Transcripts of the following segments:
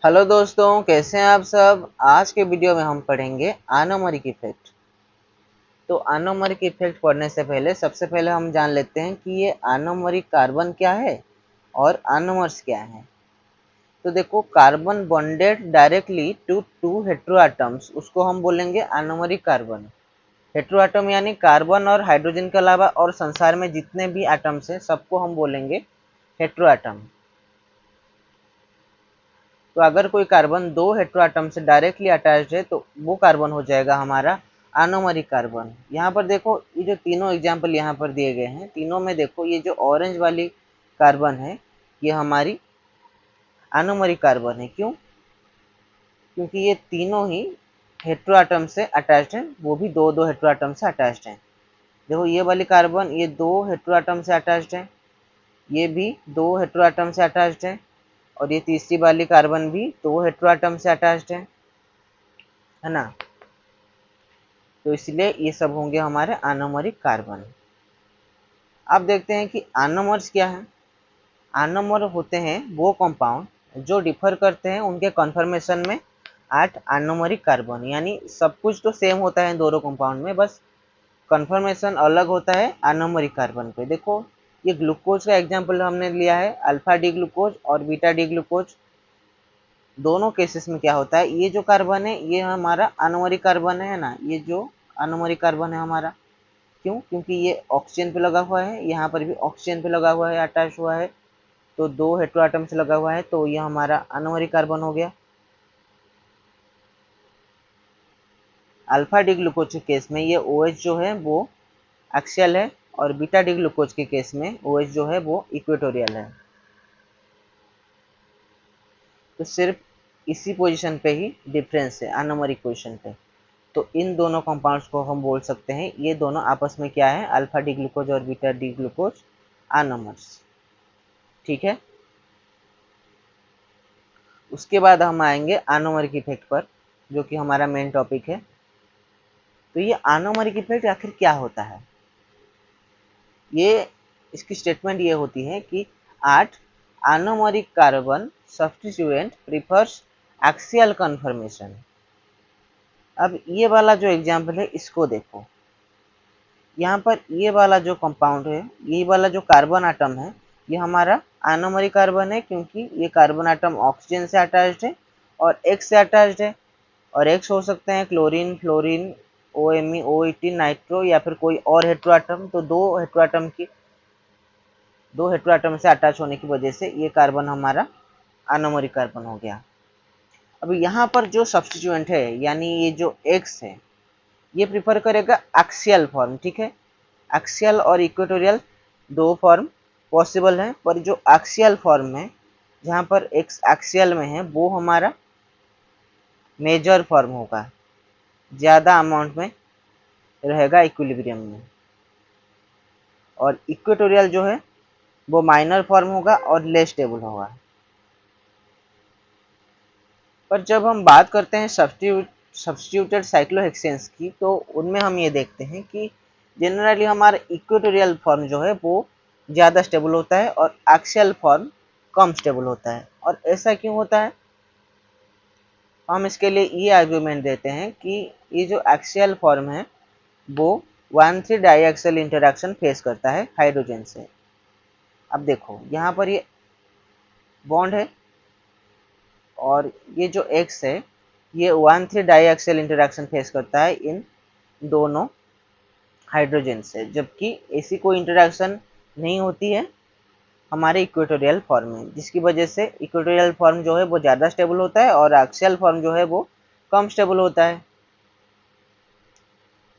Hello दोस्तों, कैसे हैं आप सब। आज के वीडियो में हम पढ़ेंगे आनोमरिक इफेक्ट। तो आनोमरिक इफेक्ट पढ़ने से पहले सबसे पहले हम जान लेते हैं कि ये आनोमरिक कार्बन क्या है और आनोमर्स क्या है। तो देखो, carbon bonded directly to two hetero atoms, उसको हम बोलेंगे आनोमरिक कार्बन। हेटेरो एटम यानी कार्बन और हाइड्रोजन के अलावा और संसार में जितने भी एटम्स हैं सबको हम बोलेंगे हेटेरो एटम। तो अगर कोई कार्बन दो हेटेरो एटम से डायरेक्टली अटैच्ड है तो वो कार्बन हो जाएगा हमारा आनोमरिक कार्बन। यहाँ पर देखो, ये जो तीनों एग्जाम्पल यहाँ पर दिए गए हैं, तीनों में देखो ये जो ऑरेंज वाली कार्बन है ये हमारी आनोमरिक कार्बन है। क्यों? क्योंकि ये तीनों ही हेटेरो एटम से अटैच्ड हैं, वो भी दो दो हेटेरो एटम से अटैच्ड हैं। देखो ये वाली कार्बन ये दो हेटेरो एटम से अटैच्ड है, ये भी दो हेटेरो एटम से अटैच्ड है, और ये तीसरी वाली कार्बन भी दो हेटेरो एटम से अटैच्ड है ना। तो इसलिए ये सब होंगे हमारे आनोमरिक कार्बन। अब देखते हैं कि आनोमर्स क्या है। आनोमर होते हैं वो कंपाउंड जो डिफर करते हैं उनके कन्फर्मेशन में एट आनोमरिक कार्बन, यानी सब कुछ तो सेम होता है दोनों कंपाउंड में, बस कन्फर्मेशन अलग होता है आनोमरिक कार्बन पे। देखो ये ग्लूकोज का एग्जाम्पल हमने लिया है, अल्फा डी ग्लूकोज और बीटा डी ग्लूकोज। दोनों केसेस में क्या होता है, ये जो कार्बन है ये हमारा आनोमरिक कार्बन है ना, ये जो आनोमरिक कार्बन है हमारा। क्यों? क्योंकि ये ऑक्सीजन पे लगा हुआ है, यहाँ पर भी ऑक्सीजन पे लगा हुआ है, अटैच हुआ है, तो दो हेटेरो एटम से लगा हुआ है, तो ये हमारा आनोमरिक कार्बन हो गया। अल्फा डी ग्लूकोज के केस में ये OH जो है वो एक्सियल है, और बीटा डी ग्लूकोज के केस में OH जो है वो इक्वेटोरियल है। तो सिर्फ इसी पोजीशन पे ही डिफरेंस है, आनोमरिक पोजीशन पे। तो इन दोनों कंपाउंड्स को हम बोल सकते हैं ये दोनों आपस में क्या है, अल्फा डी ग्लूकोज और बीटा डी ग्लूकोज आनोमर्स। ठीक है। उसके बाद हम आएंगे आनोमरिक इफेक्ट पर, जो कि हमारा मेन टॉपिक है। तो ये आनोमरिक इफेक्ट आखिर क्या होता है, ये इसकी स्टेटमेंट ये होती है कि 8 anomeric carbon substituent prefers axial conformation. अब ये वाला जो एग्जाम्पल है इसको देखो, यहाँ पर ये वाला जो कंपाउंड है, ये वाला जो कार्बन आटम है, ये हमारा आनोमरिक कार्बन है, क्योंकि ये कार्बन आटम ऑक्सीजन से अटैच्ड है और एक्स से अटैच्ड है। और एक्स हो सकते हैं chlorine, fluorine, OMe, OET, nitro, या फिर कोई और हेटेरो आटम। तो दो हेटेरो आटम से अटैच होने की वजह से ये कार्बन हमारा आनोमरिक कार्बन हो गया। अब यहाँ पर जो सब्स्टिट्यूएंट है यानी ये जो एक्स है, ये प्रिफर करेगा एक्सियल फॉर्म। ठीक है, एक्सियल और इक्वेटोरियल दो फॉर्म पॉसिबल है, पर जो एक्सियल फॉर्म है, जहाँ पर एक्स एक्सियल में है, वो हमारा मेजर फॉर्म होगा, ज़्यादा अमाउंट में रहेगा इक्विलिब्रियम में। और इक्वेटोरियल जो है वो माइनर फॉर्म होगा और लेस स्टेबल होगा। पर जब हम बात करते हैं सब्स्टिट्यूटेड साइक्लोहेक्सेन्स की, तो उनमें हम ये देखते हैं कि जनरली हमारा इक्वेटोरियल फॉर्म जो है वो ज़्यादा स्टेबल होता है और एक्सियल फॉर्म कम स्टेबल होता है। और ऐसा क्यों होता है, हम इसके लिए ये आर्ग्यूमेंट देते हैं कि ये जो एक्सियल फॉर्म है वो 1,3 डाइएक्सियल इंटरेक्शन फेस करता है हाइड्रोजन से। अब देखो यहाँ पर ये बॉन्ड है, और ये जो एक्स है ये 1,3 डाइएक्सियल इंटरेक्शन फेस करता है इन दोनों हाइड्रोजन से, जबकि ऐसी कोई इंटरेक्शन नहीं होती है हमारे इक्वेटोरियल फॉर्म में, जिसकी वजह से इक्वेटोरियल फॉर्म जो है वो ज़्यादा स्टेबल होता है और एक्सियल फॉर्म जो है वो कम स्टेबल होता है।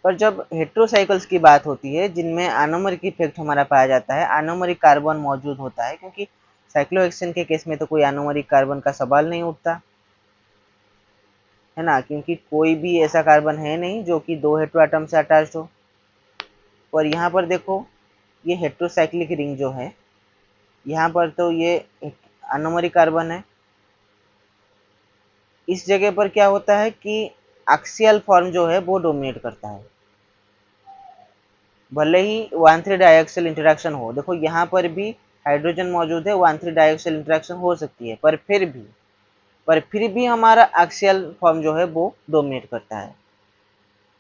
पर जब हेटेरोसाइकल्स की बात होती है जिनमें आनोमरिक इफेक्ट हमारा पाया जाता है, आनोमरिक कार्बन मौजूद होता है, क्योंकि साइक्लोहेक्सेन के केस में तो कोई आनोमरिक कार्बन का सवाल नहीं उठता है ना, क्योंकि कोई भी ऐसा कार्बन है नहीं जो कि दो हेटेरो एटम से अटैच्ड हो। और यहाँ पर देखो ये हेटेरोसाइक्लिक रिंग जो है, यहाँ पर तो ये आनोमरिक कार्बन है। इस जगह पर क्या होता है कि एक्सियल फॉर्म जो है वो डोमिनेट करता है, भले ही 1,3 डाइएक्सियल इंटरेक्शन हो। देखो यहाँ पर भी हाइड्रोजन मौजूद है, 1,3 डाइएक्सियल इंटरेक्शन हो सकती है, पर फिर भी पर फिर भी हमारा एक्सियल फॉर्म जो है वो डोमिनेट करता है।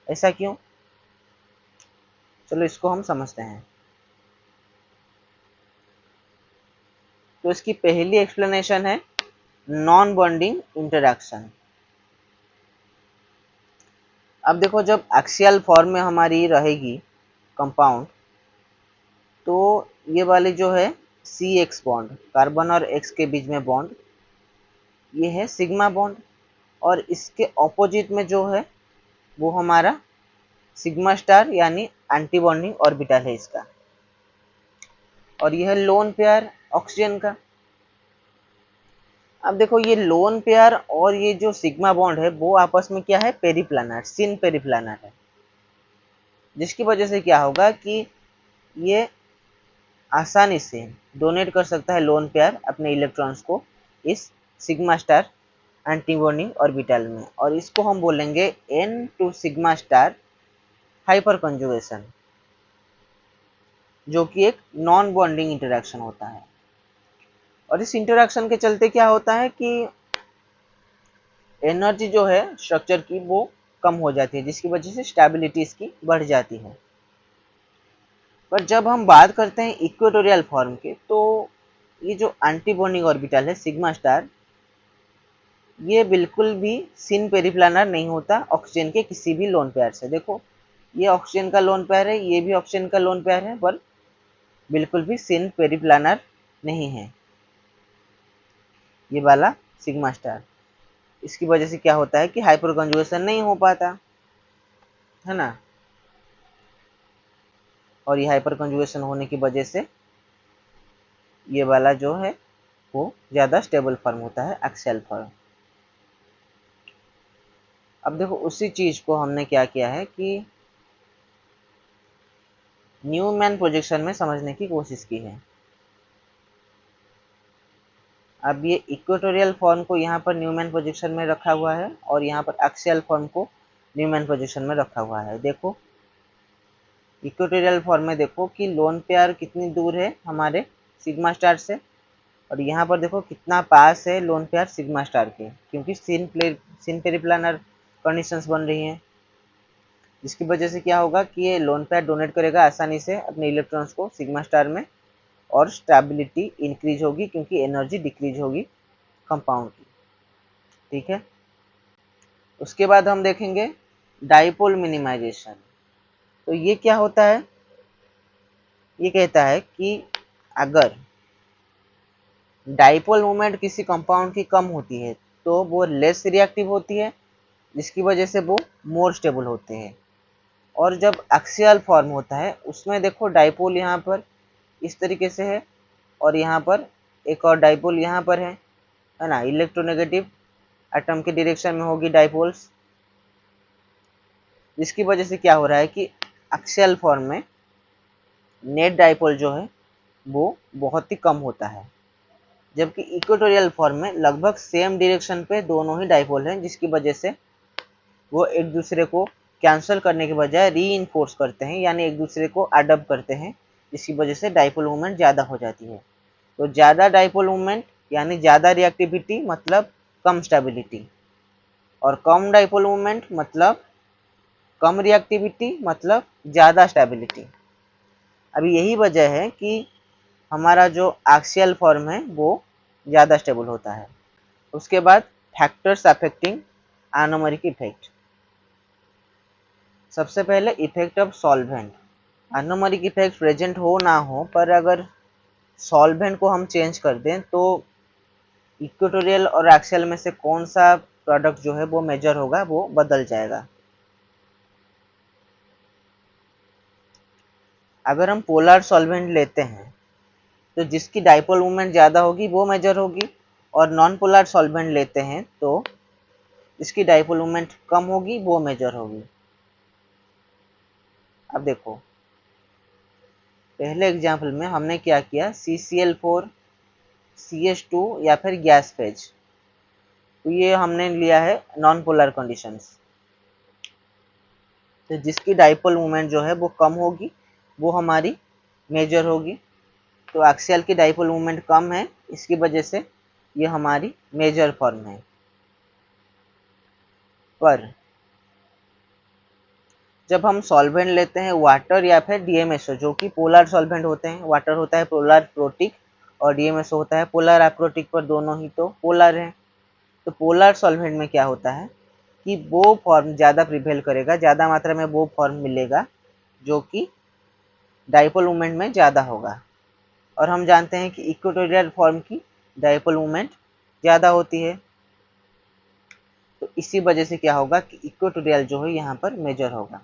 ऐसा क्यों? चलो इसको हम समझते हैं। तो इसकी पहली एक्सप्लेनेशन है नॉन बॉन्डिंग इंटरैक्शन। अब देखो, जब एक्सियल फॉर्म में हमारी रहेगी कंपाउंड, तो ये वाली जो है सी एक्स बॉन्ड, कार्बन और एक्स के बीच में बॉन्ड, ये है सिग्मा बॉन्ड। और इसके ऑपोजिट में जो है वो हमारा सिग्मा स्टार यानी एंटी बॉन्डिंग ऑर्बिटल है इसका। और यह लोन पेयर ऑक्सीजन का। अब देखो, ये लोन पेयर और ये जो सिग्मा बॉन्ड है वो आपस में क्या है, पेरिप्लानर, सिन पेरिप्लानर है, जिसकी वजह से क्या होगा कि ये आसानी से डोनेट कर सकता है लोन पेयर अपने इलेक्ट्रॉन्स को इस sigma star antibonding orbital में। और इसको हम बोलेंगे n to sigma star hyperconjugation, जो कि एक नॉन बॉन्डिंग इंटरेक्शन होता है। और इस इंटरेक्शन के चलते क्या होता है कि एनर्जी जो है स्ट्रक्चर की वो कम हो जाती है, जिसकी वजह से स्टेबिलिटी इसकी बढ़ जाती है। पर जब हम बात करते हैं इक्वेटोरियल फॉर्म के, तो ये जो एंटी बॉन्डिंग ऑर्बिटल है सिग्मा स्टार, ये बिल्कुल भी सिन पेरिप्लानर नहीं होता ऑक्सीजन के किसी भी लोन पेयर से। देखो, ये ऑक्सीजन का लोन पेयर है, ये भी ऑक्सीजन का लोन पेयर है, पर बिल्कुल भी सिन पेरिप्लानर नहीं है ये वाला सिग्मा स्टार। इसकी वजह से क्या होता है कि हाइपर कंजुगेशन नहीं हो पाता है ना। और ये हाइपर कंजुगेशन होने की वजह से ये वाला जो है वो ज़्यादा स्टेबल फॉर्म होता है, एक्सेल फॉर्म। अब देखो, उसी चीज़ को हमने क्या किया है कि न्यूमैन प्रोजेक्शन में समझने की कोशिश की है। अब ये इक्वेटोरियल फॉर्म को यहाँ पर न्यूमैन प्रोजेक्शन में रखा हुआ है और यहाँ पर एक्सियल फॉर्म को न्यूमैन प्रोजेक्शन में रखा हुआ है। देखो, इक्वेटोरियल फॉर्म में देखो कि लोन पेयर कितनी दूर है हमारे सिग्मा स्टार से, और यहाँ पर देखो कितना पास है लोन पेयर सिग्मा स्टार के, क्योंकि सिन पेरिप्लानर कंडीशंस बन रही हैं, जिसकी वजह से क्या होगा कि ये लोन पेयर डोनेट करेगा आसानी से अपने इलेक्ट्रॉन्स को सिग्मा स्टार में, और स्टेबिलिटी इंक्रीज होगी क्योंकि एनर्जी डिक्रीज होगी कंपाउंड की। ठीक है, उसके बाद हम देखेंगे डाइपोल मिनिमाइजेशन। तो ये क्या होता है, ये कहता है कि अगर डाइपोल मोमेंट किसी कंपाउंड की कम होती है तो वो लेस रिएक्टिव होती है, जिसकी वजह से वो मोर स्टेबल होते हैं। और जब एक्सियल फॉर्म होता है उसमें देखो डाइपोल यहाँ पर इस तरीके से है, और यहाँ पर एक और डाइपोल यहाँ पर है ना, इलेक्ट्रोनेगेटिव एटम के डायरेक्शन में होगी डाइपोल्स, जिसकी वजह से क्या हो रहा है कि एक्सियल फॉर्म में नेट डाइपोल जो है वो बहुत ही कम होता है, जबकि इक्वेटोरियल फॉर्म में लगभग सेम डायरेक्शन पे दोनों ही डाइपोल हैं, जिसकी वजह से वो एक दूसरे को कैंसिल करने के बजाय रीइंफोर्स करते हैं, यानी एक दूसरे को अडॉप्ट करते हैं, जिसकी वजह से डाइपोल मूवमेंट ज़्यादा हो जाती है। तो ज़्यादा डाइपोल मूवमेंट यानी ज़्यादा रिएक्टिविटी मतलब कम स्टेबिलिटी, और कम डाइपोल मूवमेंट मतलब कम रिएक्टिविटी मतलब ज़्यादा स्टेबिलिटी। अभी यही वजह है कि हमारा जो एक्सियल फॉर्म है वो ज़्यादा स्टेबल होता है। उसके बाद फैक्टर्स अफेक्टिंग एनोमरिक इफेक्ट। सबसे पहले effect of solvent. Anomeric effect present हो ना हो, पर अगर सॉल्वेंट को हम चेंज कर दें तो इक्वेटोरियल और एक्सियल में से कौन सा प्रोडक्ट जो है वो मेजर होगा, वो बदल जाएगा। अगर हम पोलर सॉल्वेंट लेते हैं तो जिसकी डाइपोल मूवमेंट ज़्यादा होगी वो मेजर होगी, और नॉन पोलर सॉल्वेंट लेते हैं तो जिसकी डाइपोल मूवमेंट कम होगी वो मेजर होगी। अब देखो, पहले एग्जाम्पल में हमने क्या किया, CCl4 CH2 या फिर गैस फेज, तो ये हमने लिया है नॉन पोलर कंडीशंस। तो जिसकी डाइपोल मूवमेंट जो है वो कम होगी वो हमारी मेजर होगी। तो एक्सियल की डाइपोल मूवमेंट कम है, इसकी वजह से ये हमारी मेजर फॉर्म है। पर जब हम सॉल्वेंट लेते हैं वाटर या फिर डीएमएसओ, जो कि पोलर सॉल्वेंट होते हैं, वाटर होता है पोलर प्रोटिक और डीएमएसओ होता है पोलर अप्रोटिक, पर दोनों ही तो पोलर हैं। तो पोलर सॉल्वेंट में क्या होता है कि वो फॉर्म ज़्यादा प्रिवेल करेगा, ज़्यादा मात्रा में वो फॉर्म मिलेगा जो कि डाइपोल मोमेंट में ज़्यादा होगा। और हम जानते हैं कि इक्वेटोरियल फॉर्म की डाइपोल मोमेंट ज़्यादा होती है। तो इसी वजह से क्या होगा कि इक्वेटोरियल जो है यहाँ पर मेजर होगा।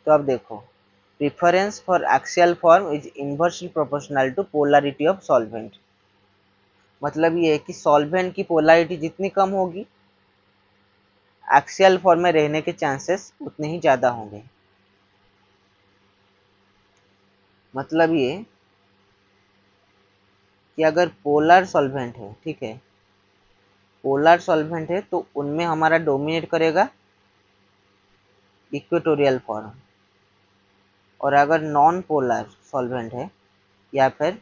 तो अब देखो, preference for axial form is inversely proportional to polarity of solvent. मतलब ये है कि सॉल्वेंट की पोलरिटी जितनी कम होगी, एक्सियल फॉर्म में रहने के चांसेस उतने ही ज़्यादा होंगे। मतलब ये कि अगर पोलर सॉल्वेंट है, ठीक है, पोलर सॉल्वेंट है तो उनमें हमारा डोमिनेट करेगा इक्वेटोरियल फॉर्म। और अगर नॉन पोलर सॉल्वेंट है या फिर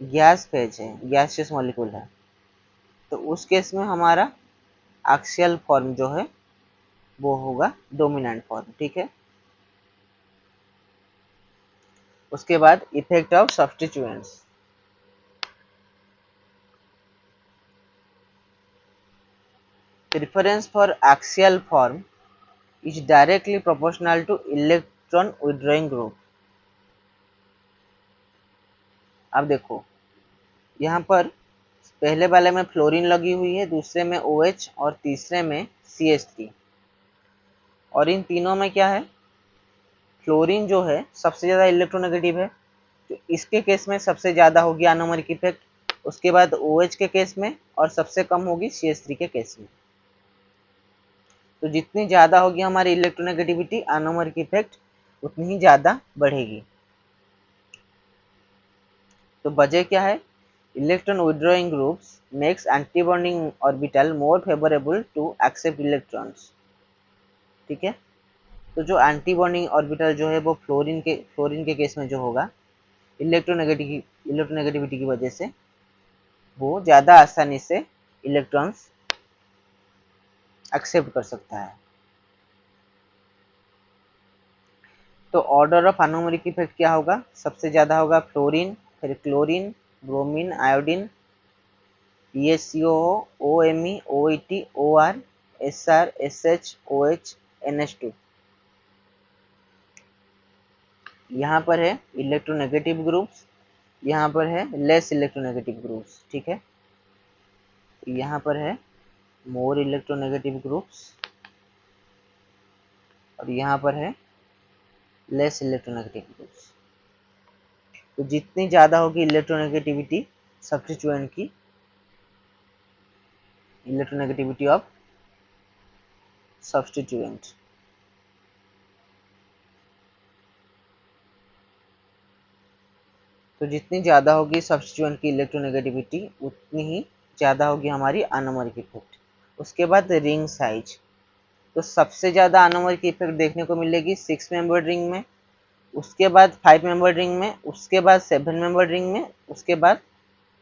गैस फेज है, गैसियस मॉलिक्यूल है, तो उस केस में हमारा एक्सियल फॉर्म जो है वो होगा डोमिनेंट फॉर्म। ठीक है, उसके बाद effect of substituents. Preference for axial form is directly proportional two electron withdrawing group. अब देखो, यहाँ पर पहले वाले में फ्लोरीन लगी हुई है, दूसरे में OH और तीसरे में CH3। और इन तीनों में क्या है, फ्लोरीन जो है सबसे ज़्यादा इलेक्ट्रोनेगेटिव है, तो इसके केस में सबसे ज़्यादा होगी आनोमरिक इफेक्ट, उसके बाद OH के केस में, और सबसे कम होगी CH3 के केस में। तो जितनी ज़्यादा होगी हमारी इलेक्ट्रोनेगेटिविटी, आनोमरिक इफेक्ट उतनी ही ज़्यादा बढ़ेगी। तो वजह क्या है, electron withdrawing groups makes antibonding orbital more favourable to accept electrons. ठीक है, तो जो एंटी बॉन्डिंग ऑर्बिटल जो है वो फ्लोरीन के केस में जो होगा, इलेक्ट्रोनेगेटिविटी की वजह से वो ज़्यादा आसानी से इलेक्ट्रॉन्स एक्सेप्ट कर सकता है। तो ऑर्डर ऑफ एनोमरिक इफेक्ट क्या होगा, सबसे ज़्यादा होगा फ्लोरीन, फिर chlorine, bromine, iodine, PHCOO, OMe, OET, OR, SR, SH, OH, NH2। यहाँ पर है इलेक्ट्रोनेगेटिव ग्रुप्स, यहाँ पर है लेस इलेक्ट्रोनेगेटिव ग्रुप्स। ठीक है, यहाँ पर है मोर इलेक्ट्रोनेगेटिव ग्रुप्स और यहाँ पर है लेस इलेक्ट्रोनेगेटिव ग्रुप्स। तो जितनी ज़्यादा होगी इलेक्ट्रोनेगेटिविटी सब्स्टिट्यूएंट की, इलेक्ट्रोनेगेटिविटी ऑफ सब्स्टिट्यूएंट, तो जितनी ज़्यादा होगी सब्स्टिट्यूएंट की इलेक्ट्रोनेगेटिविटी उतनी ही ज़्यादा होगी हमारी आनोमरिक इफेक्ट। उसके बाद रिंग साइज, तो सबसे ज़्यादा आनोमरिक इफेक्ट देखने को मिलेगी 6 मेंबर रिंग में, उसके बाद 5 मेंबर रिंग में, उसके बाद 7 मेंबर रिंग में, उसके बाद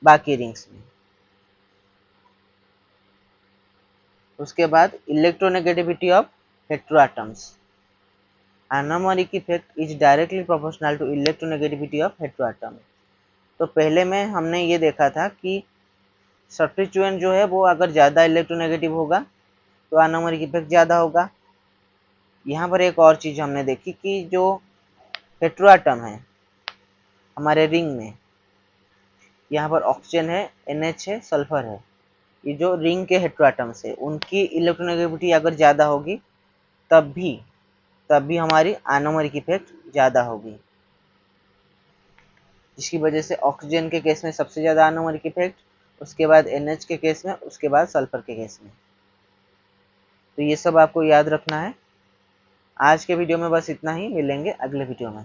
बाकी रिंग्स में। उसके बाद electronegativity of heteroatoms. Anomeric effect is directly proportional to electronegativity of heteroatom. तो पहले में हमने ये देखा था कि सब्स्टिट्यूएंट जो है वो अगर ज़्यादा इलेक्ट्रोनेगेटिव होगा तो एनोमरिक इफेक्ट ज़्यादा होगा। यहाँ पर एक और चीज़ हमने देखी कि जो हेटेरोएटम है हमारे रिंग में, यहाँ पर ऑक्सीजन है, NH है, सल्फर है, ये जो रिंग के हेटेरोएटम्स है उनकी इलेक्ट्रोनेगेटिविटी अगर ज़्यादा होगी तब भी हमारी एनोमरिक इफेक्ट ज़्यादा होगी, जिसकी वजह से ऑक्सीजन के केस में सबसे ज़्यादा एनोमरिक इफेक्ट, उसके बाद NH के केस में, उसके बाद सल्फर के केस में। तो ये सब आपको याद रखना है। आज के वीडियो में बस इतना ही, मिलेंगे अगले वीडियो में।